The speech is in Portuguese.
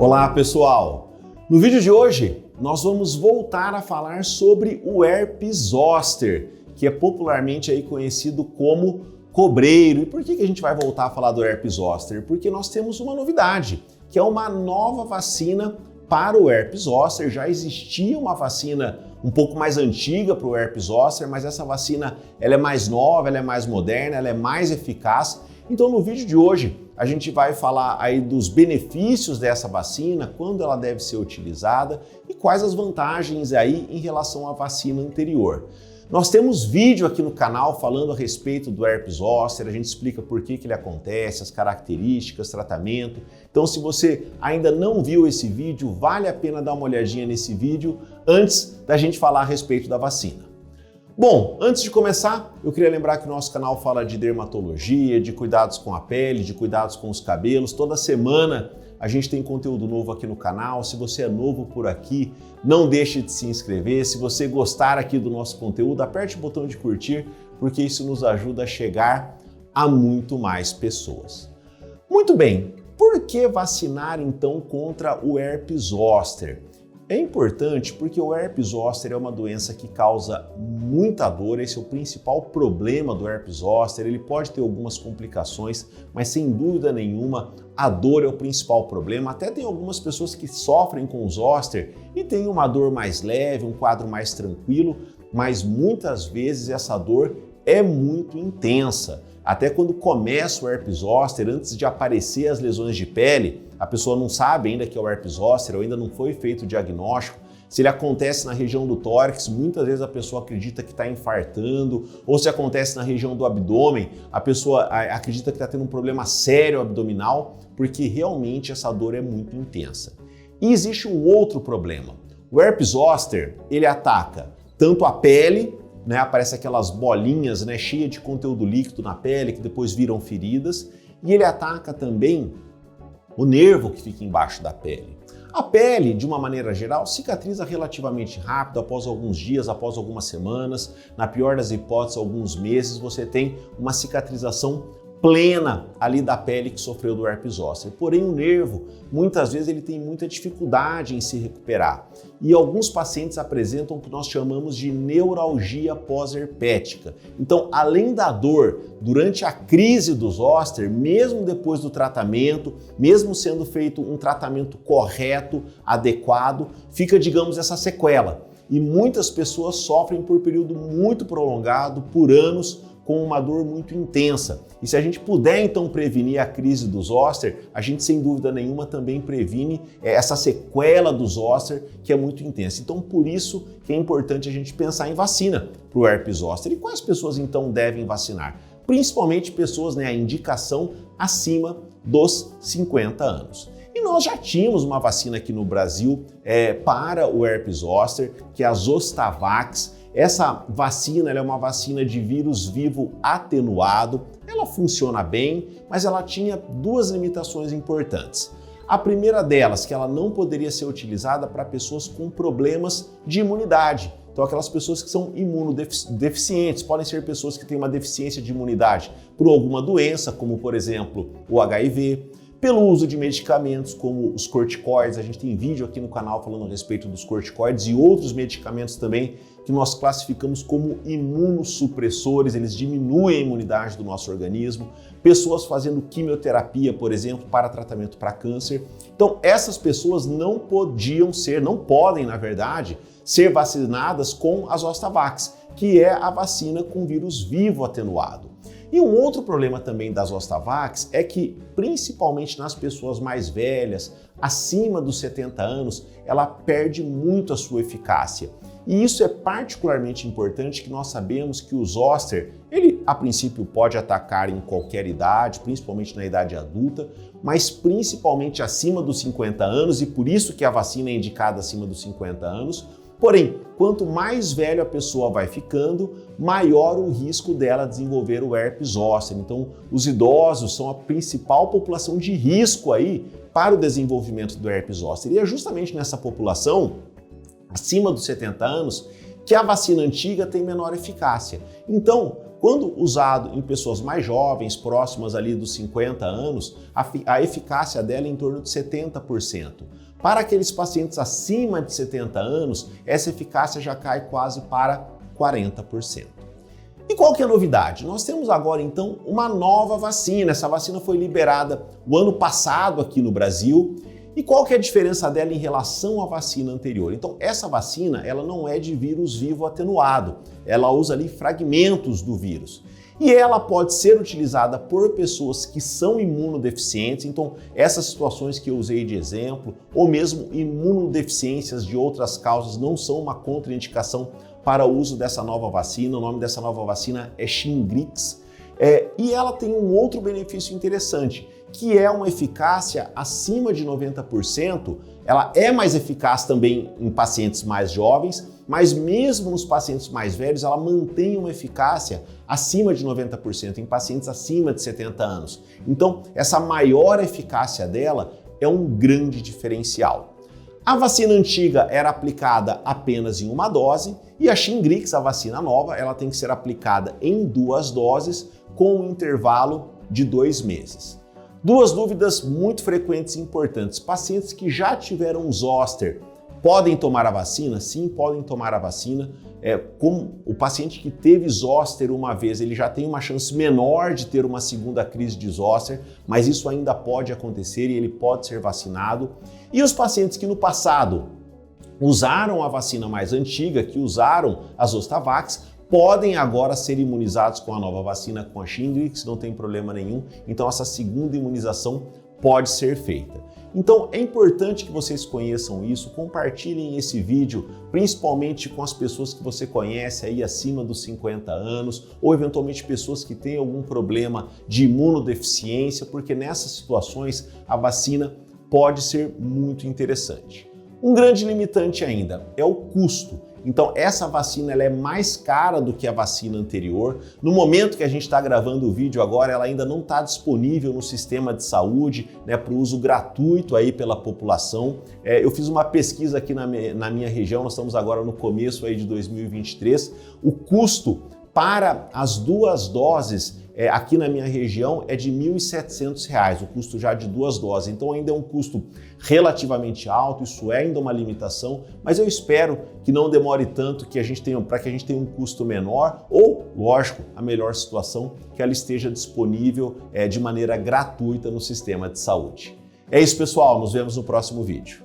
Olá pessoal! No vídeo de hoje nós vamos voltar a falar sobre o herpes zoster, que é popularmente aí conhecido como cobreiro. E por que a gente vai voltar a falar do herpes zoster? Porque nós temos uma novidade, que é uma nova vacina para o herpes zoster. Já existia uma vacina um pouco mais antiga para o herpes zoster, mas essa vacina ela é mais nova, ela é mais moderna, ela é mais eficaz. Então no vídeo de hoje a gente vai falar aí dos benefícios dessa vacina, quando ela deve ser utilizada e quais as vantagens aí em relação à vacina anterior. Nós temos vídeo aqui no canal falando a respeito do herpes zoster, a gente explica por que ele acontece, as características, tratamento. Então se você ainda não viu esse vídeo, vale a pena dar uma olhadinha nesse vídeo antes da gente falar a respeito da vacina. Bom, antes de começar, eu queria lembrar que o nosso canal fala de dermatologia, de cuidados com a pele, de cuidados com os cabelos. Toda semana a gente tem conteúdo novo aqui no canal. Se você é novo por aqui, não deixe de se inscrever. Se você gostar aqui do nosso conteúdo, aperte o botão de curtir, porque isso nos ajuda a chegar a muito mais pessoas. Muito bem, por que vacinar então contra o herpes zoster? É importante porque o herpes zoster é uma doença que causa muita dor, esse é o principal problema do herpes zoster. Ele pode ter algumas complicações, mas sem dúvida nenhuma a dor é o principal problema. Até tem algumas pessoas que sofrem com o zoster e têm uma dor mais leve, um quadro mais tranquilo, mas muitas vezes essa dor é muito intensa. Até quando começa o herpes zoster, antes de aparecer as lesões de pele, a pessoa não sabe ainda que é o herpes zoster, ou ainda não foi feito o diagnóstico. Se ele acontece na região do tórax, muitas vezes a pessoa acredita que está infartando, ou se acontece na região do abdômen, a pessoa acredita que está tendo um problema sério abdominal, porque realmente essa dor é muito intensa. E existe um outro problema. O herpes zoster, ele ataca tanto a pele, aparece aquelas bolinhas, cheias de conteúdo líquido na pele que depois viram feridas, e ele ataca também o nervo que fica embaixo da pele. A pele, de uma maneira geral, cicatriza relativamente rápido, após alguns dias, após algumas semanas, na pior das hipóteses, alguns meses, você tem uma cicatrização plena ali da pele que sofreu do herpes zoster. Porém, o nervo, muitas vezes, ele tem muita dificuldade em se recuperar. E alguns pacientes apresentam o que nós chamamos de neuralgia pós-herpética. Então, além da dor durante a crise do zoster, mesmo depois do tratamento, mesmo sendo feito um tratamento correto, adequado, fica, digamos, essa sequela. E muitas pessoas sofrem por período muito prolongado, por anos, com uma dor muito intensa. E se a gente puder então prevenir a crise do zoster, a gente sem dúvida nenhuma também previne essa sequela do zoster que é muito intensa. Então por isso que é importante a gente pensar em vacina para o herpes zoster. E quais pessoas então devem vacinar? Principalmente pessoas, a indicação acima dos 50 anos. E nós já tínhamos uma vacina aqui no Brasil para o herpes zoster, que é a Zostavax. Essa vacina é uma vacina de vírus vivo atenuado, ela funciona bem, mas ela tinha duas limitações importantes. A primeira delas, que ela não poderia ser utilizada para pessoas com problemas de imunidade. Então aquelas pessoas que são imunodeficientes, podem ser pessoas que têm uma deficiência de imunidade por alguma doença, como por exemplo o HIV, pelo uso de medicamentos como os corticoides. A gente tem vídeo aqui no canal falando a respeito dos corticoides e outros medicamentos também que nós classificamos como imunossupressores, eles diminuem a imunidade do nosso organismo. Pessoas fazendo quimioterapia, por exemplo, para tratamento para câncer. Então essas pessoas não podem, na verdade, ser vacinadas com a Zostavax, que é a vacina com vírus vivo atenuado. E um outro problema também da Zostavax é que, principalmente nas pessoas mais velhas, acima dos 70 anos, ela perde muito a sua eficácia. E isso é particularmente importante, que nós sabemos que o zoster, ele a princípio pode atacar em qualquer idade, principalmente na idade adulta, mas principalmente acima dos 50 anos, e por isso que a vacina é indicada acima dos 50 anos. Porém, quanto mais velho a pessoa vai ficando, maior o risco dela desenvolver o herpes zoster. Então, os idosos são a principal população de risco aí para o desenvolvimento do herpes zoster. E é justamente nessa população, acima dos 70 anos, que a vacina antiga tem menor eficácia. Então, quando usado em pessoas mais jovens, próximas ali dos 50 anos, a eficácia dela é em torno de 70%. Para aqueles pacientes acima de 70 anos, essa eficácia já cai quase para 40%. E qual que é a novidade? Nós temos agora então uma nova vacina. Essa vacina foi liberada o ano passado aqui no Brasil. E qual que é a diferença dela em relação à vacina anterior? Então, essa vacina, ela não é de vírus vivo atenuado. Ela usa ali fragmentos do vírus. E ela pode ser utilizada por pessoas que são imunodeficientes, então essas situações que eu usei de exemplo, ou mesmo imunodeficiências de outras causas, não são uma contraindicação para o uso dessa nova vacina. O nome dessa nova vacina é Shingrix. E ela tem um outro benefício interessante, que é uma eficácia acima de 90%. Ela é mais eficaz também em pacientes mais jovens, mas mesmo nos pacientes mais velhos, ela mantém uma eficácia acima de 90% em pacientes acima de 70 anos. Então, essa maior eficácia dela é um grande diferencial. A vacina antiga era aplicada apenas em uma dose e a Shingrix, a vacina nova, ela tem que ser aplicada em 2 doses com um intervalo de 2 meses. 2 dúvidas muito frequentes e importantes. Pacientes que já tiveram zoster podem tomar a vacina? Sim, podem tomar a vacina. Como o paciente que teve zoster uma vez, ele já tem uma chance menor de ter uma segunda crise de zoster, mas isso ainda pode acontecer e ele pode ser vacinado. E os pacientes que no passado usaram a vacina mais antiga, que usaram a Zostavax, podem agora ser imunizados com a nova vacina, com a Shingrix, não tem problema nenhum. Então essa segunda imunização pode ser feita. Então é importante que vocês conheçam isso, compartilhem esse vídeo, principalmente com as pessoas que você conhece aí acima dos 50 anos, ou eventualmente pessoas que têm algum problema de imunodeficiência, porque nessas situações a vacina pode ser muito interessante. Um grande limitante ainda é o custo. Então essa vacina ela é mais cara do que a vacina anterior. No momento que a gente está gravando o vídeo agora, ela ainda não está disponível no sistema de saúde, para o uso gratuito aí pela população. Eu fiz uma pesquisa aqui na minha região, nós estamos agora no começo aí de 2023. O custo para as 2 doses aqui na minha região é de R$ 1.700, o custo já de 2 doses. Então ainda é um custo relativamente alto, isso é ainda uma limitação, mas eu espero que não demore tanto para que a gente tenha um custo menor ou, lógico, a melhor situação, que ela esteja disponível de maneira gratuita no sistema de saúde. É isso, pessoal, nos vemos no próximo vídeo.